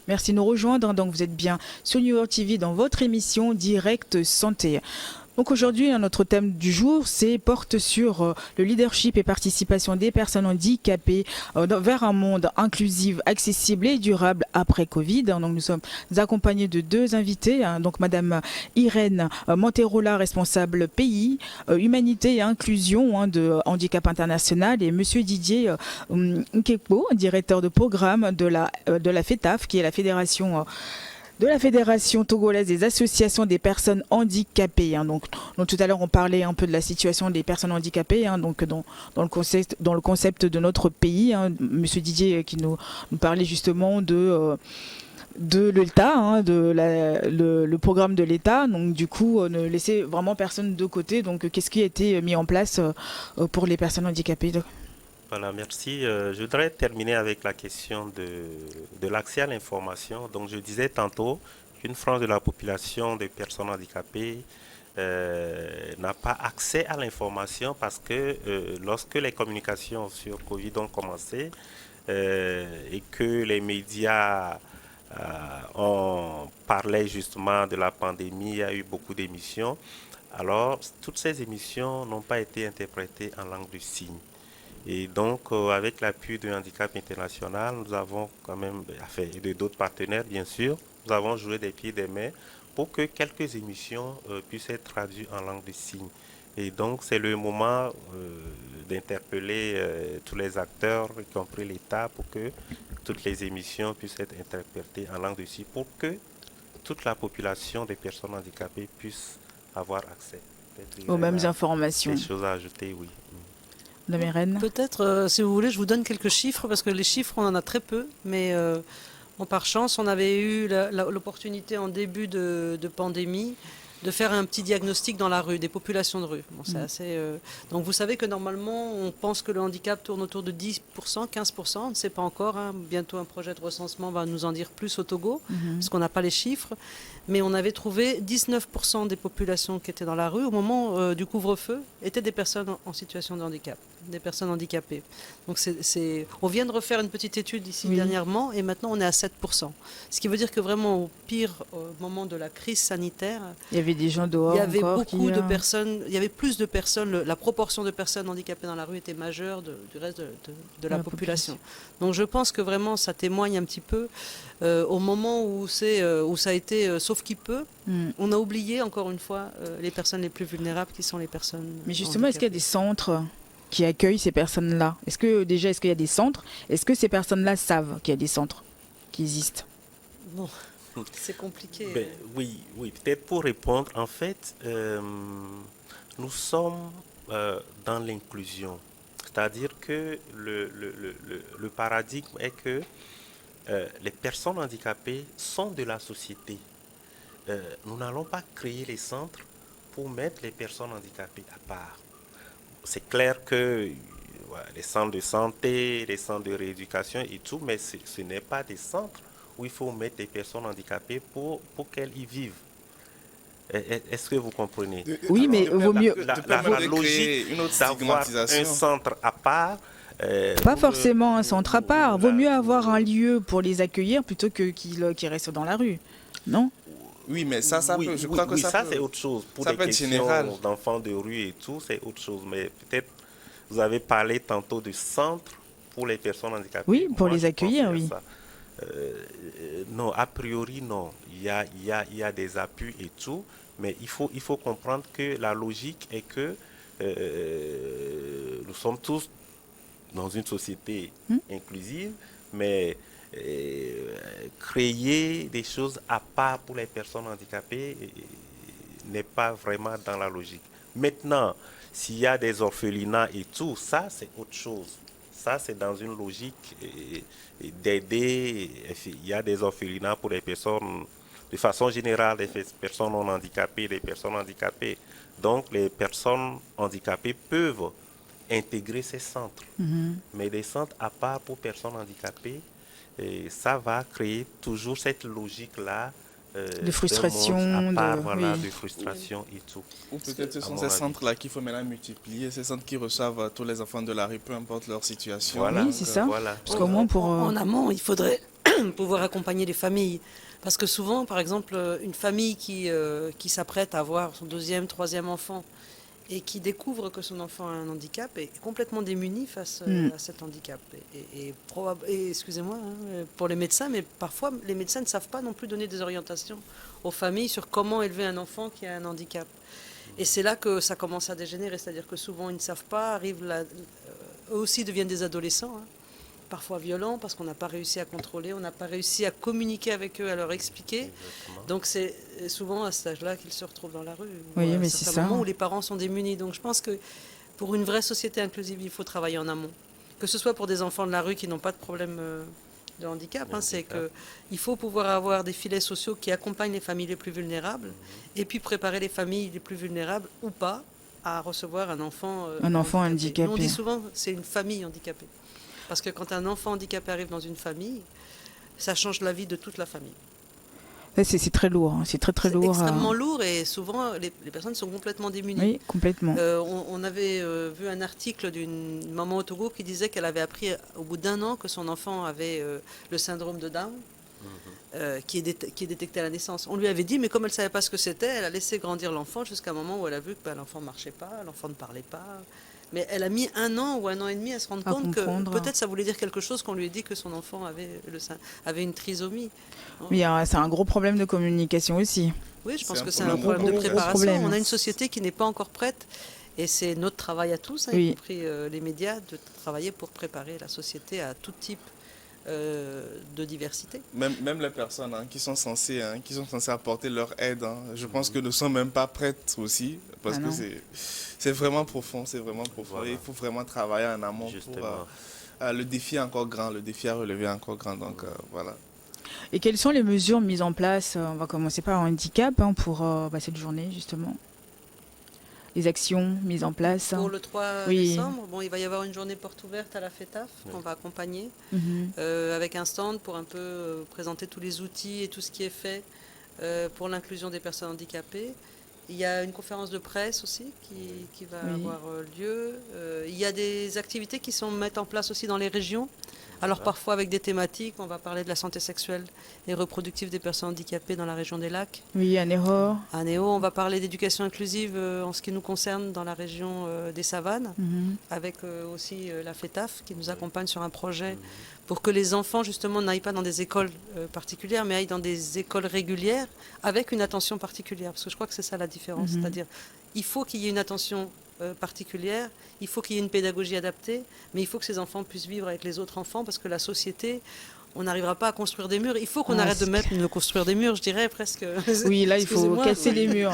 Merci de nous rejoindre. Donc vous êtes bien sur New World TV dans votre émission Direct Santé. Donc aujourd'hui, notre thème du jour, porte sur le leadership et participation des personnes handicapées vers un monde inclusif, accessible et durable après Covid. Donc nous sommes accompagnés de deux invités, donc Madame Irène Monterola, responsable pays, humanité et inclusion de Handicap International, et Monsieur Didier Nkepo, directeur de programme de la FETAF, qui est la fédération de la Fédération togolaise des associations des personnes handicapées. Donc tout à l'heure, on parlait un peu de la situation des personnes handicapées, donc dans le concept de notre pays. Monsieur Didier qui nous parlait justement de l'État, le programme de l'État. Donc du coup, ne laisser vraiment personne de côté. Donc qu'est-ce qui a été mis en place pour les personnes handicapées? Voilà, merci. Je voudrais terminer avec la question de l'accès à l'information. Donc, je disais tantôt qu'une frange de la population des personnes handicapées n'a pas accès à l'information parce que lorsque les communications sur Covid ont commencé et que les médias on parlait justement de la pandémie, il y a eu beaucoup d'émissions. Alors, toutes ces émissions n'ont pas été interprétées en langue de signes. Et donc, avec l'appui de Handicap International, nous avons quand même, enfin, et de d'autres partenaires, bien sûr, nous avons joué des pieds et des mains pour que quelques émissions puissent être traduites en langue de signes. Et donc, c'est le moment d'interpeller tous les acteurs, y compris l'État, pour que toutes les émissions puissent être interprétées en langue de signes, pour que toute la population des personnes handicapées puisse avoir accès. Aux mêmes informations. Des choses à ajouter, oui. Peut-être, si vous voulez, je vous donne quelques chiffres, parce que les chiffres, on en a très peu, mais par chance, on avait eu l'opportunité en début de pandémie de faire un petit diagnostic dans la rue, des populations de rue. Bon, c'est assez, donc vous savez que normalement, on pense que le handicap tourne autour de 10%, 15%, on ne sait pas encore. Bientôt, un projet de recensement va nous en dire plus au Togo, parce qu'on n'a pas les chiffres. Mais on avait trouvé 19% des populations qui étaient dans la rue au moment du couvre-feu étaient des personnes en situation de handicap, des personnes handicapées. Donc on vient de refaire une petite étude ici dernièrement et maintenant on est à 7%. Ce qui veut dire que vraiment au pire moment de la crise sanitaire, il y avait des gens dehors. Il y avait beaucoup de personnes, il y avait plus de personnes, la proportion de personnes handicapées dans la rue était majeure du reste de la population. Donc je pense que vraiment ça témoigne un petit peu au moment où ça a été sauf qui peut, on a oublié encore une fois les personnes les plus vulnérables qui sont les personnes. Mais justement, est-ce qu'il y a des centres qui accueillent ces personnes-là? Est-ce qu'il y a des centres? Est-ce que ces personnes-là savent qu'il y a des centres qui existent? Bon, c'est compliqué. Oui, peut-être pour répondre, en fait, nous sommes dans l'inclusion. C'est-à-dire que le paradigme est que les personnes handicapées sont de la société. Nous n'allons pas créer les centres pour mettre les personnes handicapées à part. C'est clair que les centres de santé, les centres de rééducation et tout, mais ce n'est pas des centres où il faut mettre les personnes handicapées pour qu'elles y vivent. Est-ce que vous comprenez? Oui, mais vaut mieux... La logique d'avoir un centre à part... pas forcément un centre à part. Vaut mieux avoir un lieu pour les accueillir plutôt que qu'ils restent dans la rue. Non? Oui, mais ça peut, je crois que ça c'est autre chose. Pour des questions d'enfants de rue et tout, c'est autre chose. Mais peut-être, vous avez parlé tantôt du centre pour les personnes handicapées. Oui, pour les accueillir, oui. Non, a priori, non. Il y a des appuis et tout, mais il faut comprendre que la logique est que nous sommes tous dans une société inclusive, mais créer des choses à part pour les personnes handicapées n'est pas vraiment dans la logique. Maintenant, s'il y a des orphelinats et tout, ça c'est autre chose. Ça c'est dans une logique d'aider. Il y a des orphelinats pour les personnes, de façon générale, les personnes non handicapées, les personnes handicapées. Donc les personnes handicapées peuvent intégrer ces centres. Mais des centres à part pour personnes handicapées, et ça va créer toujours cette logique-là de frustration, de frustration et tout. Ou peut-être ce sont ces centres-là qu'il faut maintenant multiplier, ces centres qui reçoivent tous les enfants de la rue, peu importe leur situation. Voilà, oui, c'est ça. Voilà. Parce qu'au moins pour... En amont, il faudrait pouvoir accompagner les familles. Parce que souvent, par exemple, une famille qui s'apprête à avoir son deuxième, troisième enfant et qui découvre que son enfant a un handicap est complètement démunie face à cet handicap. Et excusez-moi pour les médecins, mais parfois les médecins ne savent pas non plus donner des orientations aux familles sur comment élever un enfant qui a un handicap. Et c'est là que ça commence à dégénérer, c'est-à-dire que souvent ils ne savent pas, eux aussi deviennent des adolescents, hein, parfois violents parce qu'on n'a pas réussi à contrôler, on n'a pas réussi à communiquer avec eux, à leur expliquer. Exactement. Donc c'est souvent à cet âge-là qu'ils se retrouvent dans la rue. Oui, Ou à mais un c'est certain ça. moment où les parents sont démunis. Donc je pense que pour une vraie société inclusive, il faut travailler en amont. Que ce soit pour des enfants de la rue qui n'ont pas de problème de handicap, hein, c'est qu'il faut pouvoir avoir des filets sociaux qui accompagnent les familles les plus vulnérables et puis préparer les familles les plus vulnérables ou pas à recevoir un enfant handicapé. Nous, on dit souvent c'est une famille handicapée. Parce que quand un enfant handicapé arrive dans une famille, ça change la vie de toute la famille. C'est très lourd, hein. C'est très lourd. Extrêmement lourd et souvent les personnes sont complètement démunies. Oui, complètement. On avait vu un article d'une maman au Togo qui disait qu'elle avait appris au bout d'1 an que son enfant avait le syndrome de Down, qui est détecté à la naissance. On lui avait dit, mais comme elle ne savait pas ce que c'était, elle a laissé grandir l'enfant jusqu'à un moment où elle a vu que l'enfant ne marchait pas, l'enfant ne parlait pas. Mais elle a mis 1 an ou 1 an et demi à se rendre compte que peut-être ça voulait dire quelque chose qu'on lui ait dit que son enfant avait une trisomie. Mais c'est un gros problème de communication aussi. Oui, je pense que c'est un problème de préparation. On a une société qui n'est pas encore prête et c'est notre travail à tous, hein, y compris les médias, de travailler pour préparer la société à tout type de diversité. Même les personnes qui sont censées apporter leur aide, hein, je pense que ne sont même pas prêtes aussi, parce que c'est vraiment profond, Voilà. Il faut vraiment travailler en amont. Le défi est encore grand, le défi à relever est encore grand, donc voilà. Et quelles sont les mesures mises en place? On va commencer par un handicap pour cette journée justement. Les actions mises en place. Pour le 3 décembre, il va y avoir une journée porte ouverte à la FETAF qu'on va accompagner avec un stand pour un peu présenter tous les outils et tout ce qui est fait pour l'inclusion des personnes handicapées. Il y a une conférence de presse aussi qui va avoir lieu. Il y a des activités qui sont mises en place aussi dans les régions. Alors parfois avec des thématiques, on va parler de la santé sexuelle et reproductive des personnes handicapées dans la région des Lacs. Oui, à Néo. À Néo, on va parler d'éducation inclusive en ce qui nous concerne dans la région des Savanes, avec aussi la FETAF qui nous accompagne sur un projet pour que les enfants justement n'aillent pas dans des écoles particulières, mais aillent dans des écoles régulières avec une attention particulière. Parce que je crois que c'est ça la différence. C'est-à-dire, il faut qu'il y ait une attention particulière, il faut qu'il y ait une pédagogie adaptée, mais il faut que ces enfants puissent vivre avec les autres enfants parce que la société, on n'arrivera pas à construire des murs. Il faut qu'on arrête de construire des murs, je dirais presque. Oui, là, il faut casser les murs.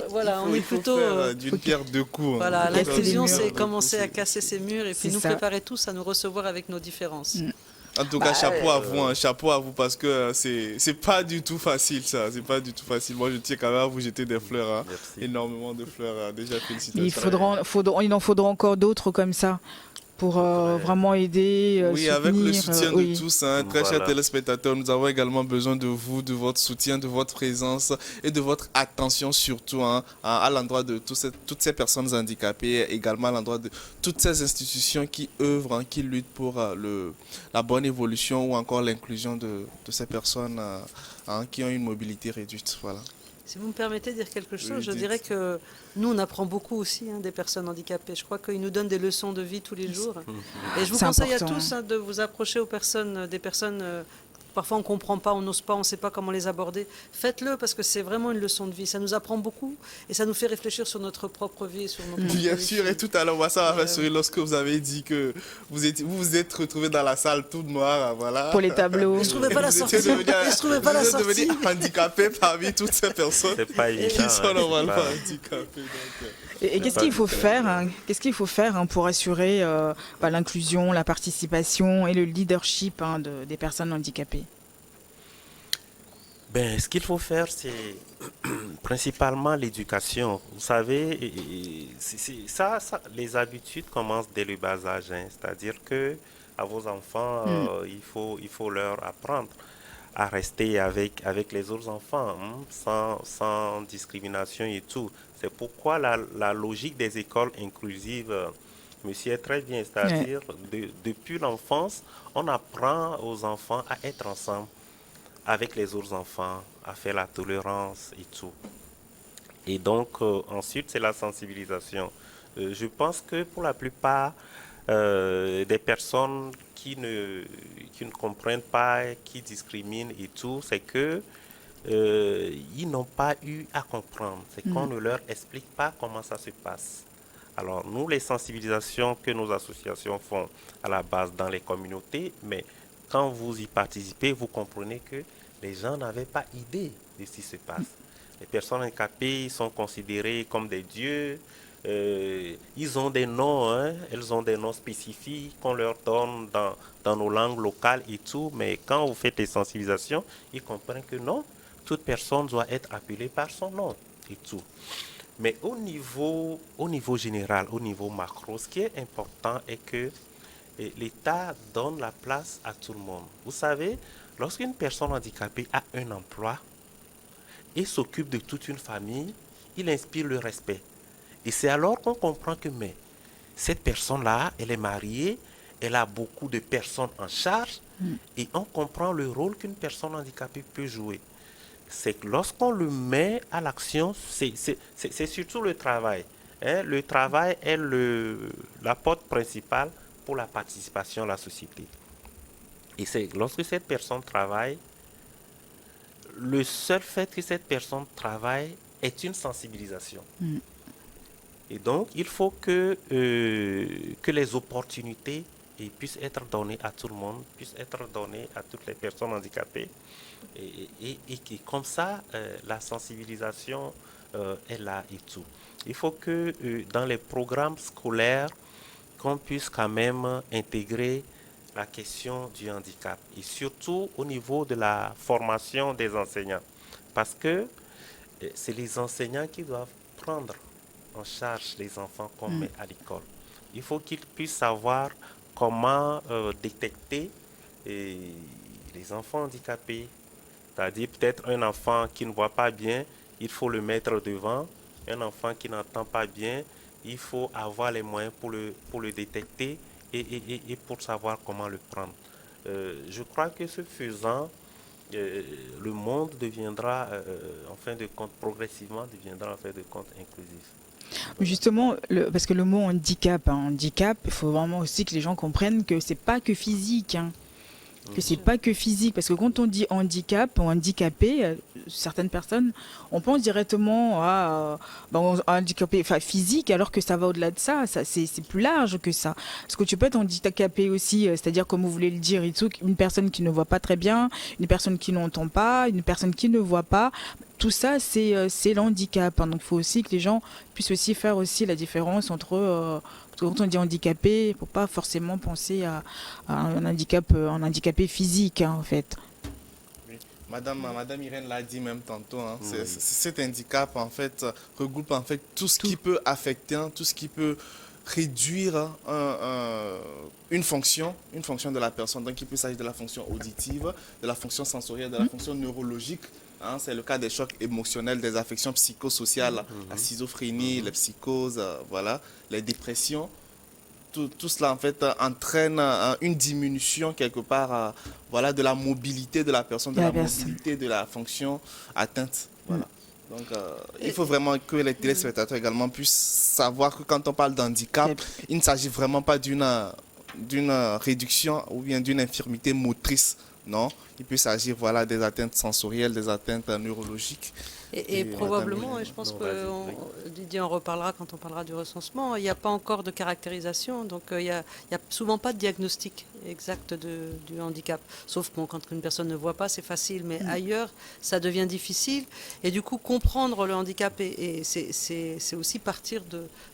Voilà, on est plutôt d'une pierre deux coups. Voilà, l'inclusion, c'est commencer à casser ces murs et puis nous préparer tous à nous recevoir avec nos différences. En tout cas, chapeau à vous parce que c'est pas du tout facile ça, c'est pas du tout facile. Moi, je tiens quand même à vous jeter des fleurs, énormément de fleurs. Déjà, félicitations. Il en faudra encore d'autres comme ça pour vraiment aider, oui, soutenir. Avec le soutien de tous, très chers téléspectateurs, nous avons également besoin de vous, de votre soutien, de votre présence et de votre attention surtout à l'endroit de toutes ces personnes handicapées, également à l'endroit de toutes ces institutions qui œuvrent, qui luttent pour la bonne évolution ou encore l'inclusion de ces personnes qui ont une mobilité réduite. Voilà. Si vous me permettez de dire quelque chose, je dirais que nous, on apprend beaucoup aussi des personnes handicapées. Je crois qu'ils nous donnent des leçons de vie tous les jours. Et je vous conseille à tous de vous approcher des personnes. Parfois, on ne comprend pas, on n'ose pas, on ne sait pas comment les aborder. Faites-le parce que c'est vraiment une leçon de vie. Ça nous apprend beaucoup et ça nous fait réfléchir sur notre propre vie. Sur nos propres Bien sûr, et tout à l'heure, moi, ça m'a fait sourire lorsque vous avez dit que vous vous êtes retrouvé dans la salle toute noire. Voilà. Pour les tableaux. Je ne trouvais pas la sortie. Vous êtes devenu handicapé parmi toutes ces personnes qui sont normalement handicapées. Et qu'est-ce qu'il faut faire pour assurer l'inclusion, la participation et le leadership des personnes handicapées? Ce qu'il faut faire, c'est principalement l'éducation. Vous savez, les habitudes commencent dès le bas âge. C'est-à-dire que à vos enfants, il faut leur apprendre à rester avec les autres enfants sans discrimination et tout. C'est pourquoi la logique des écoles inclusives monsieur est très bien, c'est-à-dire depuis l'enfance, on apprend aux enfants à être ensemble avec les autres enfants, à faire la tolérance et tout. Et donc, ensuite, c'est la sensibilisation. Je pense que pour la plupart des personnes qui ne comprennent pas, qui discriminent et tout, c'est que ils n'ont pas eu à comprendre. C'est qu'on ne leur explique pas comment ça se passe. Alors, nous, les sensibilisations que nos associations font à la base dans les communautés, mais quand vous y participez, vous comprenez que les gens n'avaient pas idée de ce qui se passe. Les personnes handicapées sont considérées comme des dieux. Ils ont des noms, hein, elles ont des noms spécifiques qu'on leur donne dans nos langues locales et tout. Mais quand vous faites les sensibilisations, ils comprennent que non, toute personne doit être appelée par son nom et tout. Mais au niveau général, au niveau macro, ce qui est important est que l'État donne la place à tout le monde. Vous savez, lorsqu'une personne handicapée a un emploi et s'occupe de toute une famille, il inspire le respect. Et c'est alors qu'on comprend que mais, cette personne-là, elle est mariée, elle a beaucoup de personnes en charge et on comprend le rôle qu'une personne handicapée peut jouer. C'est que lorsqu'on le met à l'action, c'est surtout le travail. Hein. Le travail est la porte principale pour la participation à la société. Et c'est lorsque cette personne travaille, le seul fait que cette personne travaille est une sensibilisation. Et donc, il faut que les opportunités puissent être données à tout le monde, puissent être données à toutes les personnes handicapées. Et que comme ça, la sensibilisation est là et tout. Il faut que dans les programmes scolaires, qu'on puisse quand même intégrer la question du handicap et surtout au niveau de la formation des enseignants. Parce que c'est les enseignants qui doivent prendre en charge les enfants qu'on met à l'école. Il faut qu'ils puissent savoir comment détecter les enfants handicapés. C'est-à-dire peut-être un enfant qui ne voit pas bien, il faut le mettre devant. Un enfant qui n'entend pas bien, il faut avoir les moyens pour le détecter et pour savoir comment le prendre. Je crois que ce faisant, le monde deviendra, en fin de compte, progressivement deviendra en fin de compte inclusif. Justement, parce que le mot handicap, il faut vraiment aussi que les gens comprennent que c'est pas que physique. Que c'est pas que physique, parce que quand on dit handicap ou handicapé, certaines personnes, on pense directement à handicapé, enfin physique, alors que ça va au-delà de ça, c'est plus large que ça. Parce que tu peux être handicapé aussi, c'est-à-dire comme vous voulez le dire, une personne qui ne voit pas très bien, une personne qui n'entend pas, une personne qui ne voit pas. Tout ça, c'est l'handicap. Donc, il faut aussi que les gens puissent aussi faire aussi la différence entre... parce que quand on dit handicapé, il ne faut pas forcément penser à un handicapé physique, en fait. Oui. Madame Irène l'a dit même tantôt. Cet handicap, en fait, regroupe en fait tout ce qui peut affecter, tout ce qui peut réduire une fonction de la personne. Donc, il peut s'agir de la fonction auditive, de la fonction sensorielle, de la fonction neurologique. C'est le cas des chocs émotionnels, des affections psychosociales, la schizophrénie, les psychoses, voilà, les dépressions. Tout cela en fait entraîne une diminution quelque part voilà, de la mobilité de la personne, de la mobilité de la fonction atteinte. Voilà. Donc il faut vraiment que les téléspectateurs également puissent savoir que quand on parle d'handicap, il ne s'agit vraiment pas d'une réduction ou bien d'une infirmité motrice. Non, il peut s'agir voilà, des atteintes sensorielles, des atteintes neurologiques. Et probablement, et je pense que Didier en reparlera quand on parlera du recensement, il n'y a pas encore de caractérisation, donc il n'y a souvent pas de diagnostic exact du handicap. Sauf quand une personne ne voit pas, c'est facile, mais ailleurs, ça devient difficile. Et du coup, comprendre le handicap, c'est aussi partir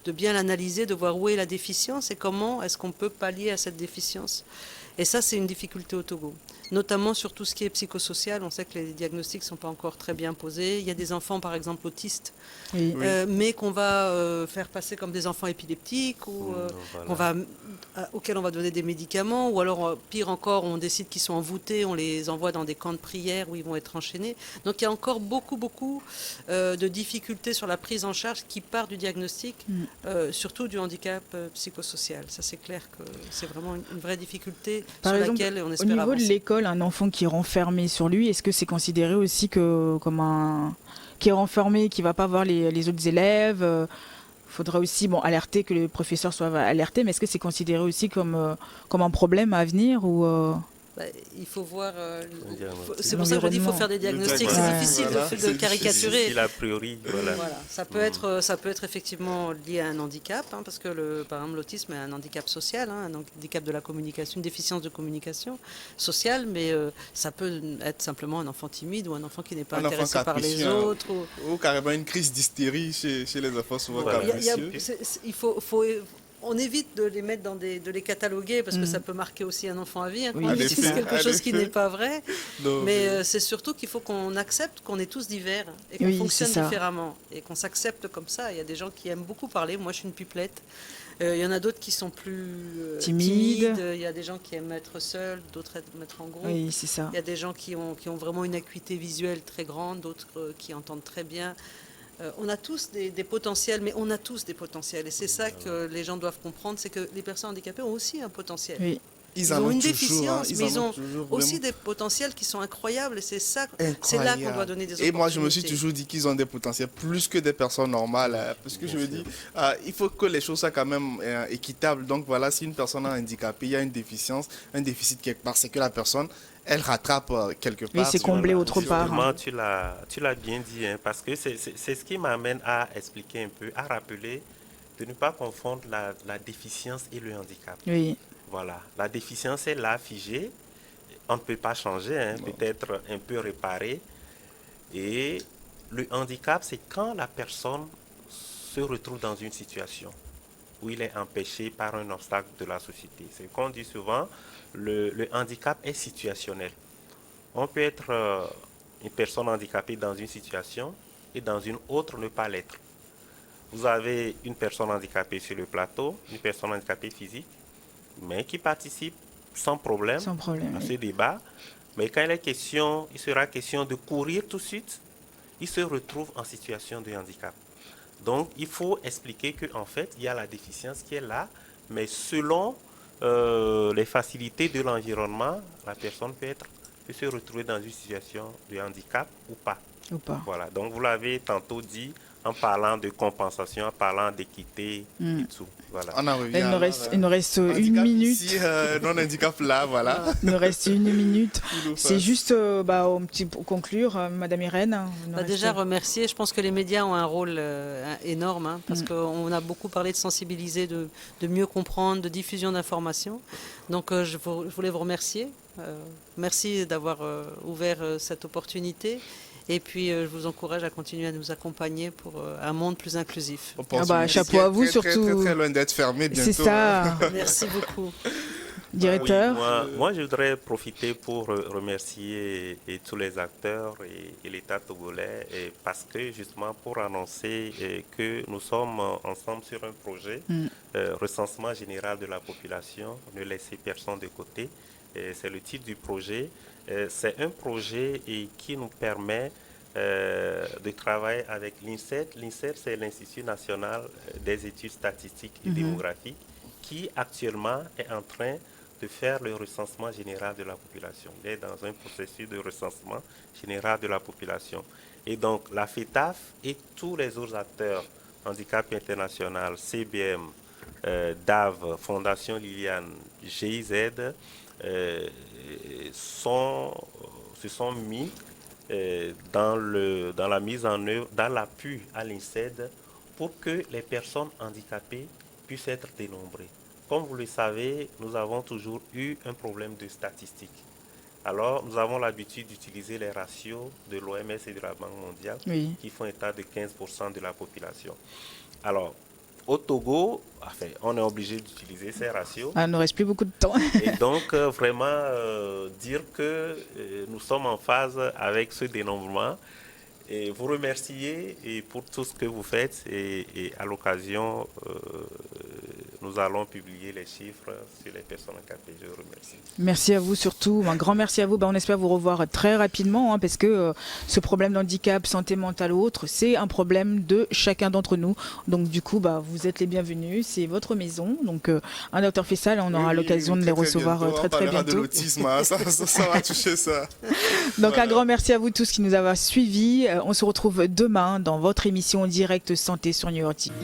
de bien l'analyser, de voir où est la déficience et comment est-ce qu'on peut pallier à cette déficience. Et ça, c'est une difficulté au Togo. Notamment sur tout ce qui est psychosocial. On sait que les diagnostics ne sont pas encore très bien posés. Il y a des enfants, par exemple, autistes, Oui. mais qu'on va faire passer comme des enfants épileptiques ou Voilà. auxquels on va donner des médicaments. Ou alors, pire encore, on décide qu'ils sont envoûtés, on les envoie dans des camps de prière où ils vont être enchaînés. Donc il y a encore beaucoup de difficultés sur la prise en charge qui part du diagnostic, surtout du handicap psychosocial. Ça, c'est clair que c'est vraiment une vraie difficulté Par sur exemple, laquelle on au espère niveau avancer. de l'école, un enfant qui est renfermé sur lui, est-ce que c'est considéré aussi comme un qui est renfermé, qui va pas voir les autres élèves faudra aussi alerter, que les professeurs soient alertés, mais est-ce que c'est considéré aussi comme un problème à venir ou Bah, il faut voir. diagnostic. C'est pour ça que je dis qu'il faut L'environnement. faire des diagnostics. diagnostic, C'est difficile voilà. de C'est caricaturer. difficile a priori, voilà. Voilà. Ça peut être effectivement lié à un handicap, hein, parce que par exemple l'autisme est un handicap social, hein, un handicap de la communication, une déficience de communication sociale, mais ça peut être simplement un enfant timide ou un enfant qui n'est pas Un enfant intéressé par les capricieux, hein. autres. Ou carrément une crise d'hystérie chez les enfants souvent Voilà. capricieux. On évite de les mettre de les cataloguer parce que ça peut marquer aussi un enfant à vie, hein, Oui, quand on en utilise effet, quelque en chose qui effet. n'est pas vrai. Donc, Mais c'est surtout qu'il faut qu'on accepte qu'on est tous divers et qu'on Oui, fonctionne c'est ça. différemment et qu'on s'accepte comme ça. Il y a des gens qui aiment beaucoup parler. Moi, je suis une pipelette. Il y en a d'autres qui sont plus Timides. timides. Il y a des gens qui aiment être seuls, d'autres aiment être en groupe. oui, c'est ça. Il y a des gens qui ont vraiment une acuité visuelle très grande, d'autres qui entendent très bien. On a tous des potentiels, mais on a tous des potentiels. Et c'est ça que les gens doivent comprendre, c'est que les personnes handicapées ont aussi un potentiel. Oui. Ils en ont une toujours, déficience, mais ils en ont toujours aussi vraiment des potentiels qui sont incroyables. Et c'est ça, c'est incroyables. là qu'on doit donner des Et opportunités. moi, je me suis toujours dit qu'ils ont des potentiels plus que des personnes normales. Parce que je me dis, il faut que les choses soient quand même équitables. Donc voilà, si une personne est handicapée, il y a une déficience, un déficit quelque part, c'est que la personne, elle rattrape quelque part. Oui, c'est comblé autre part. Justement, tu l'as bien dit, hein, parce que c'est ce qui m'amène à expliquer un peu, à rappeler de ne pas confondre la déficience et le handicap. Oui. Voilà, la déficience est là, figée, on ne peut pas changer, hein, peut-être un peu réparer. Et le handicap, c'est quand la personne se retrouve dans une situation où il est empêché par un obstacle de la société. C'est qu'on dit souvent, le handicap est situationnel. On peut être une personne handicapée dans une situation et dans une autre ne pas l'être. Vous avez une personne handicapée sur le plateau, une personne handicapée physique, mais qui participe sans problème Sans problème. à Oui. ce débat. Mais quand il sera question de courir tout de suite, il se retrouve en situation de handicap. Donc, il faut expliquer qu'en fait, il y a la déficience qui est là, mais selon les facilités de l'environnement, la personne peut se retrouver dans une situation de handicap ou pas. Ou pas. Voilà, donc vous l'avez tantôt dit en parlant de compensation, en parlant d'équité et tout. Voilà. On en revient. Là, il nous reste une handicap minute. Ici, non-handicap là, voilà. Il nous reste une minute. Il nous C'est passe. juste pour conclure, Madame Irène. il nous Déjà reste- remercier, je pense que les médias ont un rôle énorme, hein, parce qu'on a beaucoup parlé de sensibiliser, de mieux comprendre, de diffusion d'informations. Donc je voulais vous remercier. Merci d'avoir ouvert cette opportunité. Et puis je vous encourage à continuer à nous accompagner pour un monde plus inclusif. Opportunité chapeau à vous, très, très, surtout. Très, très loin d'être fermé bientôt. C'est ça, Merci beaucoup. directeur. Oui, moi, je voudrais profiter pour remercier tous les acteurs et l'État togolais parce que justement pour annoncer que nous sommes ensemble sur un projet recensement général de la population, ne laisser personne de côté. C'est le titre du projet. C'est un projet qui nous permet de travailler avec l'INSET. L'INSET, c'est l'Institut national des études statistiques et démographiques qui actuellement est en train de faire le recensement général de la population. Il est dans un processus de recensement général de la population. Et donc, la FETAF et tous les autres acteurs, Handicap International, CBM, DAV, Fondation Liliane, GIZ, se sont mis dans la mise en œuvre, dans l'appui à l'INSED pour que les personnes handicapées puissent être dénombrées. Comme vous le savez, nous avons toujours eu un problème de statistiques. Alors, nous avons l'habitude d'utiliser les ratios de l'OMS et de la Banque mondiale qui font état de 15% de la population. Alors, au Togo, enfin, on est obligé d'utiliser ces ratios. Il ne reste plus beaucoup de temps. Et donc, vraiment, dire que nous sommes en phase avec ce dénombrement et vous remercier et pour tout ce que vous faites. Et à l'occasion, nous allons publier les chiffres sur les personnes handicapées. Je vous remercie. Merci à vous surtout, un grand merci à vous. On espère vous revoir très rapidement parce que ce problème d'handicap, santé mentale ou autre, c'est un problème de chacun d'entre nous. Donc du coup, vous êtes les bienvenus, c'est votre maison. Donc un docteur Fessal, on aura l'occasion de les recevoir très bientôt. De l'autisme, hein, ça va toucher ça. Donc voilà. Un grand merci à vous tous qui nous avez suivis. On se retrouve demain dans votre émission Direct Santé sur New York TV.